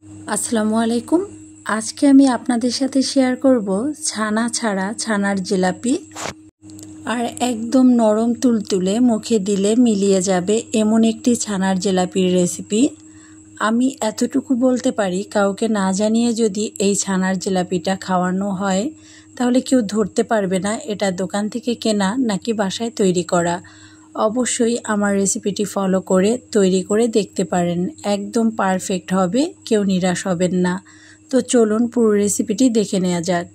আসসালামু আলাইকুম। আজকে আমি আপনাদের সাথে শেয়ার করব ছানা ছাড়া ছানার জিলাপি। আর একদম নরম তুলতুলে, মুখে দিলে মিলিয়ে যাবে এমন একটি ছানার জিলাপির রেসিপি। আমি এতটুকু বলতে পারি, কাউকে না জানিয়ে যদি এই ছানার জিলাপিটা খাওয়ানো হয় তাহলে কেউ ধরতে পারবে না এটা দোকান থেকে কেনা নাকি বাসায় তৈরি করা। অবশ্যই আমার রেসিপিটি ফলো করে তৈরি করে দেখতে পারেন, একদম পারফেক্ট হবে, কেউ নিরাশ হবেন না। তো চলুন পুরো রেসিপিটি দেখে নেওয়া যাক।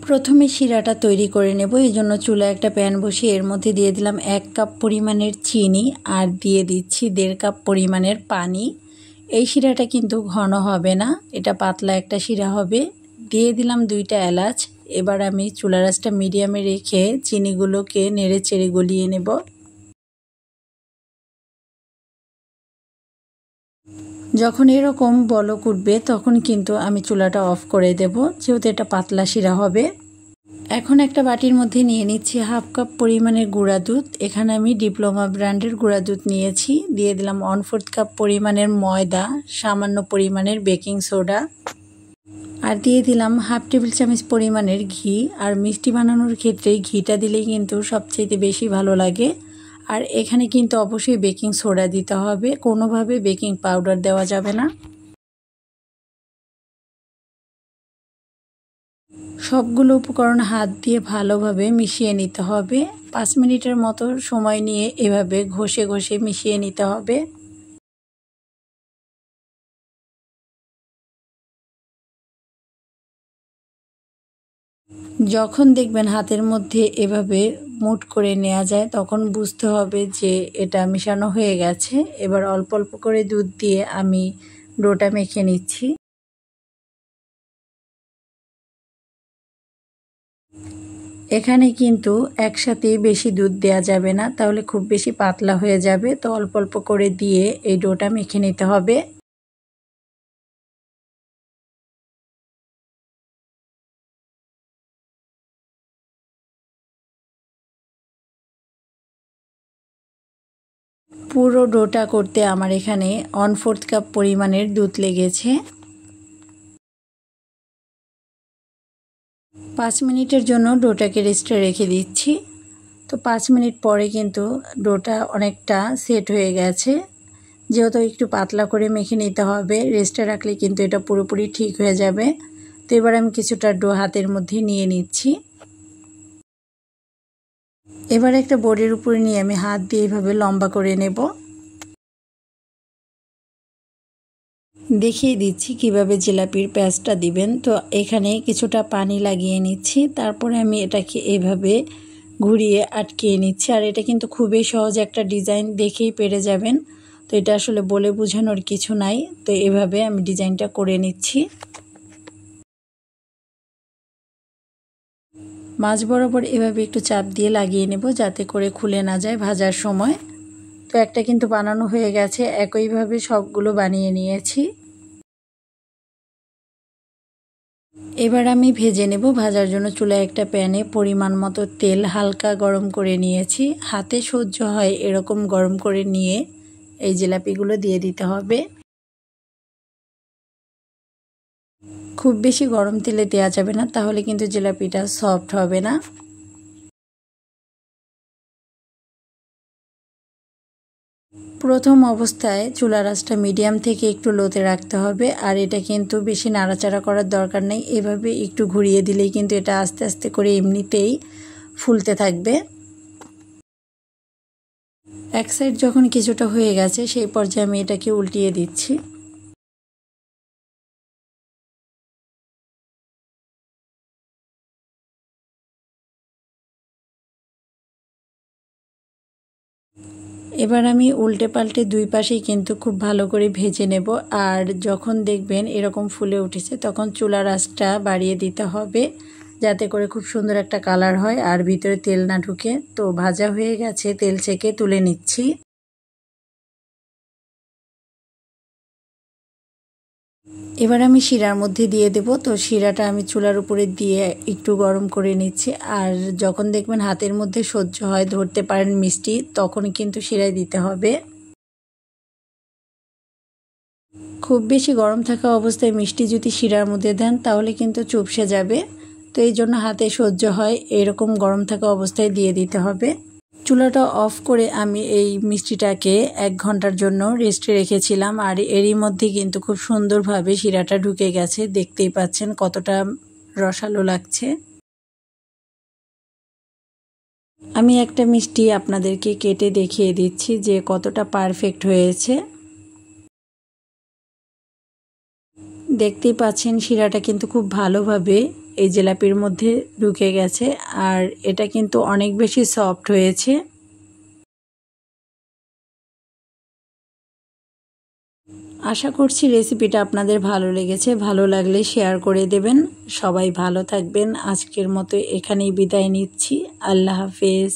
প্রথমে শিরাটা তৈরি করে নেব। এই জন্য চুলায় একটা প্যান বসিয়ে এর মধ্যে দিয়ে দিলাম 1 কাপ পরিমাণের চিনি আর দিয়ে দিচ্ছি 1.5 কাপ পরিমাণের পানি। এই শিরাটা কিন্তু ঘন হবে না, এটা পাতলা একটা শিরা হবে। দিয়ে দিলাম 2টা এলাচ। এবার আমি চুলার আঁচটা মিডিয়ামে রেখে চিনিগুলোকে নেড়ে চেড়ে গলিয়ে নেব। যখন এরকম বলক উঠবে তখন কিন্তু আমি চুলাটা অফ করে দেব, যেহেতু এটা পাতলা শিরা হবে। এখন একটা বাটির মধ্যে নিয়ে নিচ্ছি 1/2 কাপ পরিমাণের গুঁড়া দুধ। এখানে আমি ডিপ্লোমা ব্র্যান্ডের গুঁড়া দুধ নিয়েছি। দিয়ে দিলাম 1/4 কাপ পরিমাণের ময়দা, সামান্য পরিমাণের বেকিং সোডা, আর দিয়ে দিলাম 1/2 টেবিল চামচ পরিমাণের ঘি। আর মিষ্টি বানানোর ক্ষেত্রে ঘিটা দিলেই কিন্তু সবচেয়ে বেশি ভালো লাগে। আর এখানে কিন্তু অবশ্যই বেকিং সোডা দিতে হবে, কোনোভাবে বেকিং পাউডার দেওয়া যাবে না। সবগুলো উপকরণ হাত দিয়ে ভালোভাবে মিশিয়ে নিতে হবে। 5 মিনিটের মতো সময় নিয়ে এভাবে ঘষে ঘষে মিশিয়ে নিতে হবে। যখন দেখবেন হাতের মধ্যে এভাবে মুঠ করে নেওয়া যায় তখন বুঝতে হবে যে এটা মেশানো হয়ে গেছে। এবার অল্প অল্প করে দুধ দিয়ে আমি ডোটা মেখে নিচ্ছি। এখানে কিন্তু একসাথে বেশি দুধ দেওয়া যাবে না, তাহলে খুব বেশি পাতলা হয়ে যাবে। তো অল্প অল্প করে দিয়ে এই ডোটা মেখে নিতে হবে। পুরো ডোটা করতে আমার এখানে 1/4 কাপ পরিমাণের দুধ লেগেছে। 5 মিনিটের জন্য ডোটাকে রেস্টে রেখে দিচ্ছি। তো 5 মিনিট পরে কিন্তু ডোটা অনেকটা সেট হয়ে গেছে। যেহেতু একটু পাতলা করে মেখে নিতে হবে, রেস্টে রাখলে কিন্তু এটা পুরোপুরি ঠিক হয়ে যাবে। তো এবার আমি কিছুটা ডো হাতের মধ্যে নিয়ে নিচ্ছি। এবার একটা বোর্ডের উপরে নিয়ে আমি হাত দিয়ে এইভাবে লম্বা করে নেব। দেখিয়ে দিচ্ছি কিভাবে জিলাপির প্যাঁচটা দিবেন। তো এখানে কিছুটা পানি লাগিয়ে নিচ্ছি, তারপরে আমি এটাকে এইভাবে ঘুরিয়ে আটকিয়ে নিচ্ছি। আর এটা কিন্তু খুবই সহজ একটা ডিজাইন, দেখেই পেরে যাবেন। তো এটা আসলে বলে বোঝানোর কিছু নাই। তো এভাবে আমি ডিজাইনটা করে নিচ্ছি। মাঝ বরাবর এভাবে একটু চাপ দিয়ে লাগিয়ে নেব যাতে করে খুলে না যায় ভাজার সময়। তো একটা কিন্তু বানানো হয়ে গেছে, একইভাবে সবগুলো বানিয়ে নিয়েছি। এবার আমি ভেজে নেব। ভাজার জন্য চুলায় একটা প্যানে পরিমাণ মতো তেল হালকা গরম করে নিয়েছি। হাতে সহ্য হয় এরকম গরম করে নিয়ে এই জিলাপিগুলো দিয়ে দিতে হবে। খুব বেশি গরম তেলে দেওয়া যাবে না, তাহলে কিন্তু জিলাপিটা সফট হবে না। প্রথম অবস্থায় চুলার আঁচটা মিডিয়াম থেকে একটু লোতে রাখতে হবে। আর এটা কিন্তু বেশি নাড়াচাড়া করার দরকার নেই, এভাবে একটু ঘুরিয়ে দিলেই কিন্তু এটা আস্তে আস্তে করে এমনিতেই ফুলতে থাকবে। এক সাইড যখন কিছুটা হয়ে গেছে সেই পর্যায়ে আমি এটাকে উল্টিয়ে দিচ্ছি। এবার আমি উল্টে পাল্টে দুই পাশেই কিন্তু খুব ভালো করে ভেজে নেব। আর যখন দেখবেন এরকম ফুলে উঠেছে তখন চুলার আঁচটা বাড়িয়ে দিতে হবে, যাতে করে খুব সুন্দর একটা কালার হয় আর ভিতরে তেল না ঢুকে। তো ভাজা হয়ে গেছে, তেল ছেঁকে তুলে নিচ্ছি। এবার আমি শিরার মধ্যে দিয়ে দেব। তো শিরাটা আমি চুলার উপরে দিয়ে একটু গরম করে নিচ্ছি। আর যখন দেখবেন হাতের মধ্যে সহ্য হয়, ধরতে পারেন মিষ্টি, তখন কিন্তু শিরায় দিতে হবে। খুব বেশি গরম থাকা অবস্থায় মিষ্টি যদি শিরার মধ্যে দেন তাহলে কিন্তু চুপসে যাবে। তো এই জন্য হাতে সহ্য হয় এরকম গরম থাকা অবস্থায় দিয়ে দিতে হবে। চুলাটা অফ করে আমি এই মিষ্টিটাকে 1 ঘন্টার জন্য রেস্টে রেখেছিলাম, আর এরই মধ্যে কিন্তু খুব সুন্দরভাবে শিরাটা ঢুকে গেছে। দেখতেই পাচ্ছেন কতটা রসালো লাগছে। আমি একটা মিষ্টি আপনাদেরকে কেটে দেখিয়ে দিচ্ছি যে কতটা পারফেক্ট হয়েছে। দেখতেই পাচ্ছেন শিরাটা কিন্তু খুব ভালোভাবে এই জিলাপির মধ্যে ঢুকে গেছে, আর এটা কিন্তু অনেক বেশি সফট হয়েছে। আশা করছি রেসিপিটা আপনাদের ভালো লেগেছে। ভালো লাগলে শেয়ার করে দেবেন। সবাই ভালো থাকবেন। আজকের মতো এখানেই বিদায় নিচ্ছি। আল্লাহ হাফেজ।